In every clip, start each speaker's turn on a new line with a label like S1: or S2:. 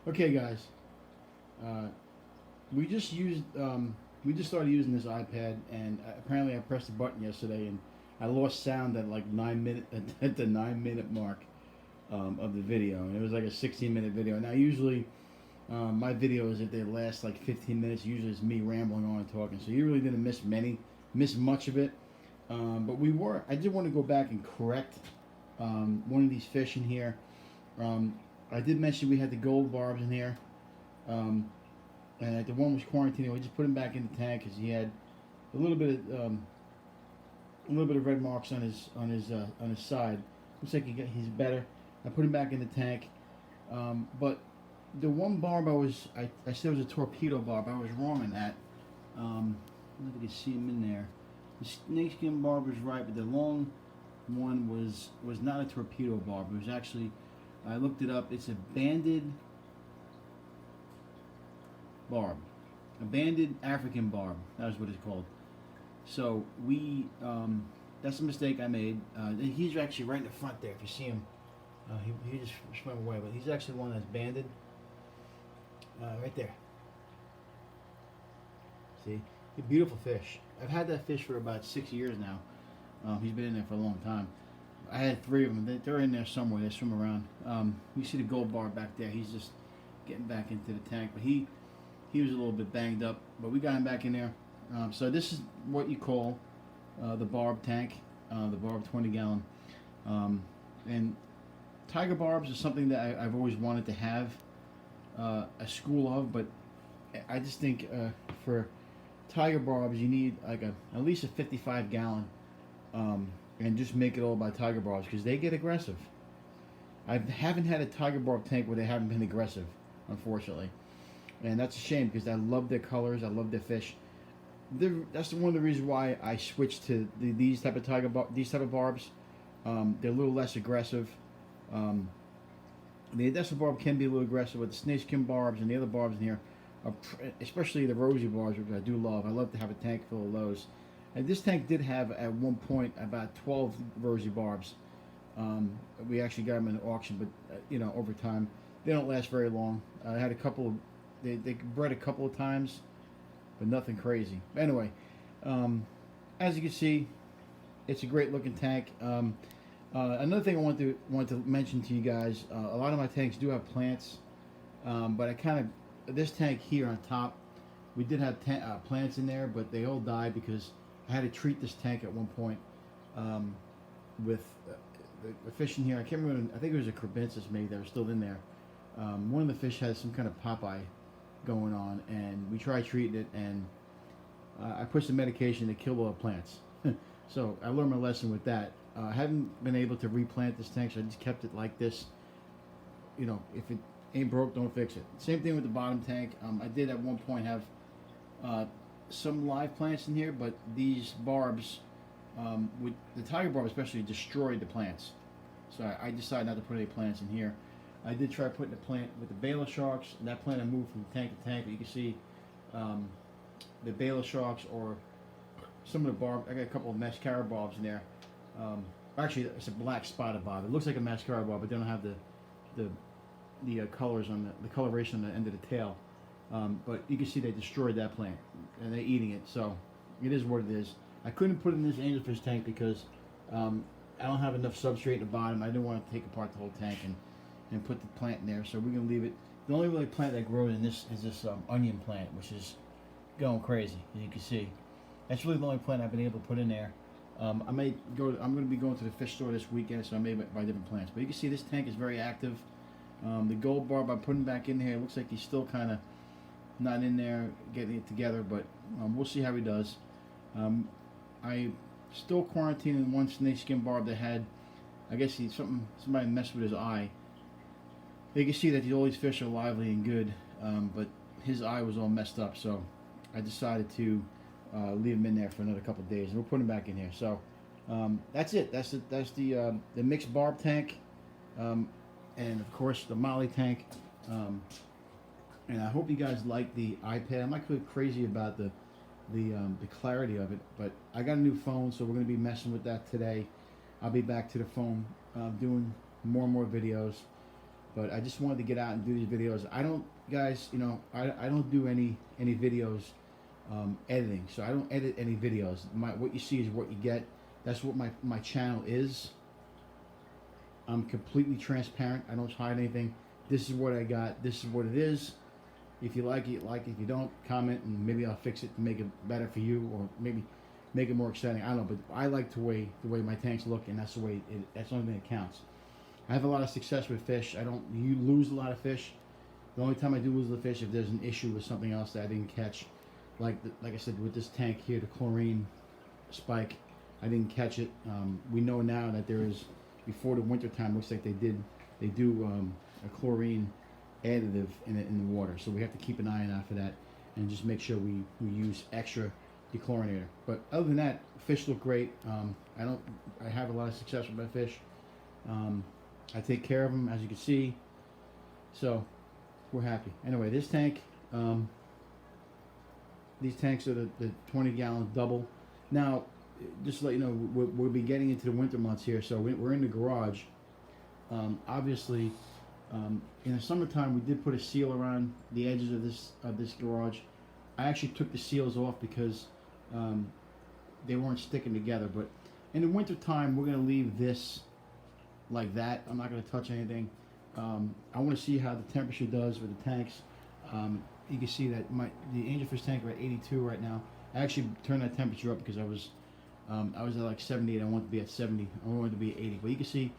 S1: Okay, guys. Uh, we just started using this iPad, and apparently I pressed the button yesterday, and I lost sound at like 9 minute at the 9 minute mark of the video, and it was like a 16-minute video. Now usually my videos, if they last like 15 minutes, usually it's me rambling on and talking. So you really didn't miss much of it. But I did want to go back and correct one of these fish in here. Um, I did mention we had the gold barbs in here. Um, and the one was quarantining. We just put him back in the tank because he had a little bit of red marks on his side. Looks like he's better. I put him back in the tank, but the one barb I said was a torpedo barb. I was wrong on that. I don't know if you can see him in there. The snakeskin barb was right, but the long one was not a torpedo barb. It was actually, I looked it up. It's a banded barb, a banded African barb. That's what it's called. So that's a mistake I made. He's actually right in the front there. If you see him, he just swam away, but he's actually the one that's banded. Right there. See, a beautiful fish. I've had that fish for about 6 years now. He's been in there for a long time. I had 3 of them. They're in there somewhere. They swim around. You see the gold bar back there. He's just getting back into the tank, but he was a little bit banged up. But we got him back in there. So this is what you call the barb tank, the barb 20-gallon. And tiger barbs is something that I've always wanted to have a school of, but I just think for tiger barbs you need like at least a 55-gallon, and just make it all by tiger barbs because they get aggressive. I haven't had a tiger barb tank where they haven't been aggressive, unfortunately, and that's a shame because I love their colors, I love their fish. That's one of the reasons why I switched to these type of barbs. They're a little less aggressive. The Odessa barb can be a little aggressive, but the snakeskin barbs and the other barbs in here, especially the rosy barbs, which I do love. I love to have a tank full of those. And this tank did have at one point about 12 rosy barbs. We actually got them in an auction, but over time they don't last very long. I had a couple. They bred a couple of times, but nothing crazy. Anyway, as you can see, it's a great looking tank. Another thing I want to mention to you guys, a lot of my tanks do have plants, but this tank here on top, we did have plants in there, but they all died because I had to treat this tank at one point with the fish in here. I can't remember. I think it was a Crebensis maybe that was still in there. One of the fish has some kind of Popeye going on, and we tried treating it, and I put some medication to kill all the plants. So I learned my lesson with that. I haven't been able to replant this tank, so I just kept it like this. If it ain't broke, don't fix it. Same thing with the bottom tank. I did at one point have some live plants in here, but these barbs, with the tiger barb especially, destroyed the plants. So I decided not to put any plants in here. I did try putting a plant with the Bala sharks, and that plant I moved from tank to tank. But you can see the Bala sharks or some of the barb. I got a couple of mascara barbs in there. Actually, it's a black spotted bob. It looks like a mascara bob, but they don't have the colors on the coloration on the end of the tail. But you can see they destroyed that plant, and they're eating it. So it is what it is. I couldn't put it in this angelfish tank because I don't have enough substrate at the bottom. I didn't want to take apart the whole tank and put the plant in there. So we're gonna leave it. The only really plant that grows in this is this onion plant, which is going crazy, as you can see. That's really the only plant I've been able to put in there. I'm going to be going to the fish store this weekend, so I may buy different plants. But you can see this tank is very active. The gold barb I'm putting back in here. It looks like he's still kind of not in there getting it together, but we'll see how he does. I still quarantining one snakeskin barb that had, I guess somebody messed with his eye. You can see that all these fish are lively and good, but his eye was all messed up, so I decided to leave him in there for another couple of days, and we'll put him back in here. So that's it. That's the mixed barb tank, and of course the Molly tank. And I hope you guys like the iPad. I'm not really crazy about the clarity of it, but I got a new phone, so we're going to be messing with that today. I'll be back to the phone, doing more and more videos. But I just wanted to get out and do these videos. I don't, guys, you know, I don't do any videos editing. So I don't edit any videos. What you see is what you get. That's what my channel is. I'm completely transparent. I don't hide anything. This is what I got. This is what it is. If you like it, like it. If you don't, comment, and maybe I'll fix it to make it better for you, or maybe make it more exciting. I don't know, but I like the way my tanks look, and that's the way that's the only thing that counts. I have a lot of success with fish. You lose a lot of fish. The only time I do lose the fish if there's an issue with something else that I didn't catch, like I said with this tank here, the chlorine spike. I didn't catch it. We know now that there is, before the winter time, looks like they do a chlorine additive in the water, so we have to keep an eye out for that and just make sure we use extra dechlorinator. But other than that, fish look great. I have a lot of success with my fish. I take care of them, as you can see, so we're happy. Anyway, this tank, these tanks are the 20-gallon double. Now, just to let you know, we'll be getting into the winter months here, so we're in the garage. Obviously, in the summertime, we did put a seal around the edges of this garage. I actually took the seals off because they weren't sticking together. But in the winter time, we're going to leave this like that. I'm not going to touch anything. I want to see how the temperature does with the tanks. You can see that the angelfish tank are at 82 right now. I actually turned that temperature up because I was at like 78. I want to be at 70. I wanted to be at 80. But you can see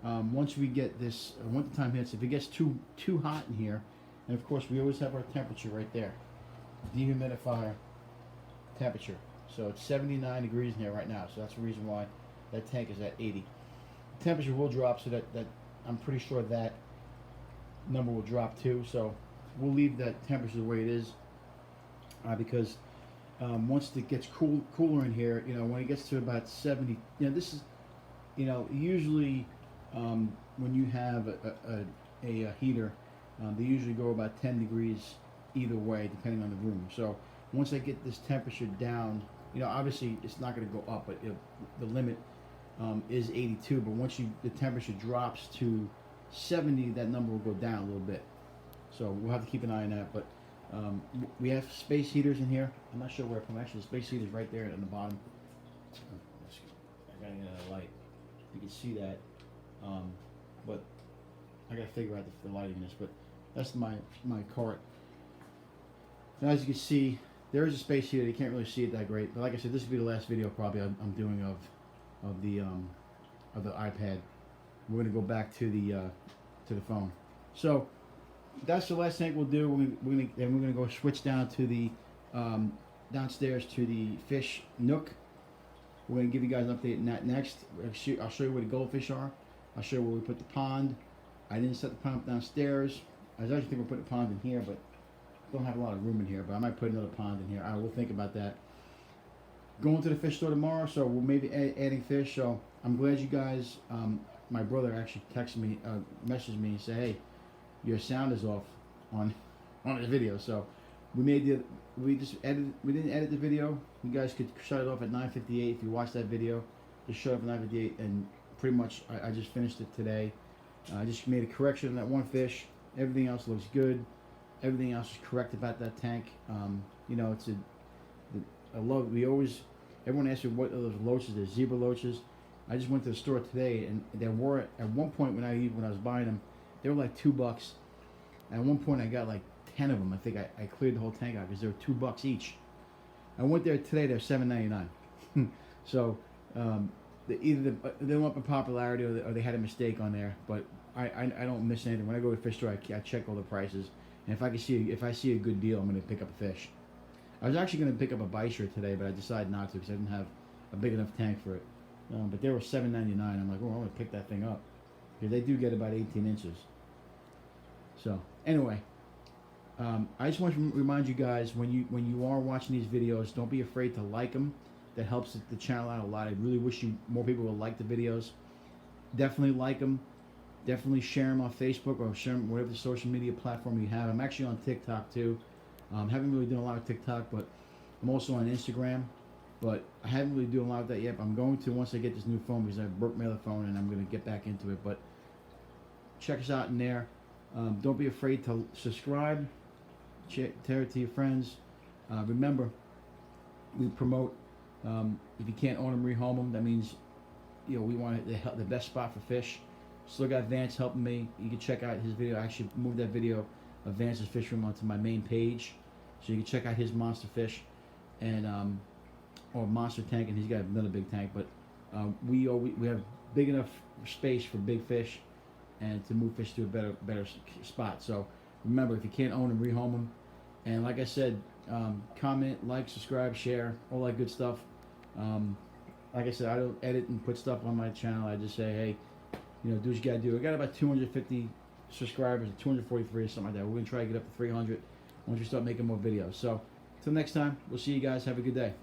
S1: once we get this wintertime hits, if it gets too hot in here, and of course we always have our temperature right there, dehumidifier temperature. So it's 79 degrees in here right now. So that's the reason why that tank is at 80. The temperature will drop, so that I'm pretty sure that number will drop too. So we'll leave that temperature the way it is because once it gets cooler in here, you know, when it gets to about 70, you know, this is, you know, usually when you have a heater, they usually go about 10 degrees either way, depending on the room. So once I get this temperature down, you know, obviously it's not going to go up, but the limit is 82. But once the temperature drops to 70, that number will go down a little bit. So we'll have to keep an eye on that. But we have space heaters in here. I'm not sure where I put them. Actually, the space heater's right there at the bottom. I gotta get a light. You can see that. But I gotta figure out the lighting in this. But that's my cart. Now, as you can see, there is a space heater. You can't really see it that great. But like I said, this will be the last video probably I'm doing of the iPad. We're gonna go back to the phone. So that's the last thing we'll do. We're gonna go switch down to the downstairs to the fish nook. We're gonna give you guys an update on that next. I'll show you where the goldfish are. I'll show you where we put the pond. I didn't set the pond up downstairs. I was actually thinking we'll put the pond in here, but don't have a lot of room in here. But I might put another pond in here. I will think about that. Going to the fish store tomorrow, so we'll maybe adding fish. So I'm glad you guys. My brother actually texted me, messaged me, and said, "Hey, your sound is off on the video." So we didn't edit the video. You guys could shut it off at 9:58 if you watch that video. Just shut it off at 9:58, and pretty much I just finished it today. I just made a correction on that one fish. Everything else looks good. Everything else is correct about that tank. You know, everyone asks me what are those loaches. They're zebra loaches. I just went to the store today, and there were, at one point when I was buying them, they were like $2. And at one point I got like 10 of them. I think I cleared the whole tank out because they were $2 each. I went there today, they're $7.99. So either they went up in popularity or they had a mistake on there. But I don't miss anything. When I go to the fish store, I check all the prices. And if I see a good deal, I'm going to pick up a fish. I was actually going to pick up a Beischer today, but I decided not to because I didn't have a big enough tank for it. But they were $7.99. I'm like, oh, I'm going to pick that thing up because they do get about 18 inches. So anyway, I just want to remind you guys, when you are watching these videos, don't be afraid to like them. That helps the channel out a lot. I really wish more people would like the videos. Definitely like them. Definitely share them on Facebook or share them whatever social media platform you have. I'm actually on TikTok too. Haven't really done a lot of TikTok, but I'm also on Instagram. But I haven't really done a lot of that yet. But I'm going to once I get this new phone because I broke my other phone and I'm going to get back into it. But check us out in there. Don't be afraid to subscribe, share it to your friends. Remember, we promote, if you can't own them, rehome them. That means, we want the best spot for fish. Still got Vance helping me. You can check out his video. I actually moved that video of Vance's fish room onto my main page, so you can check out his monster fish, and or monster tank, and he's got another big tank. But we have big enough space for big fish, and to move fish to a better spot. So remember, if you can't own them, rehome them. And like I said, comment, like, subscribe, share, all that good stuff. Like I said, I don't edit and put stuff on my channel. I just say, hey, do what you gotta do. I got about 250 subscribers, 243 or something like that. We're gonna try to get up to 300 once we start making more videos. So, until next time, we'll see you guys. Have a good day.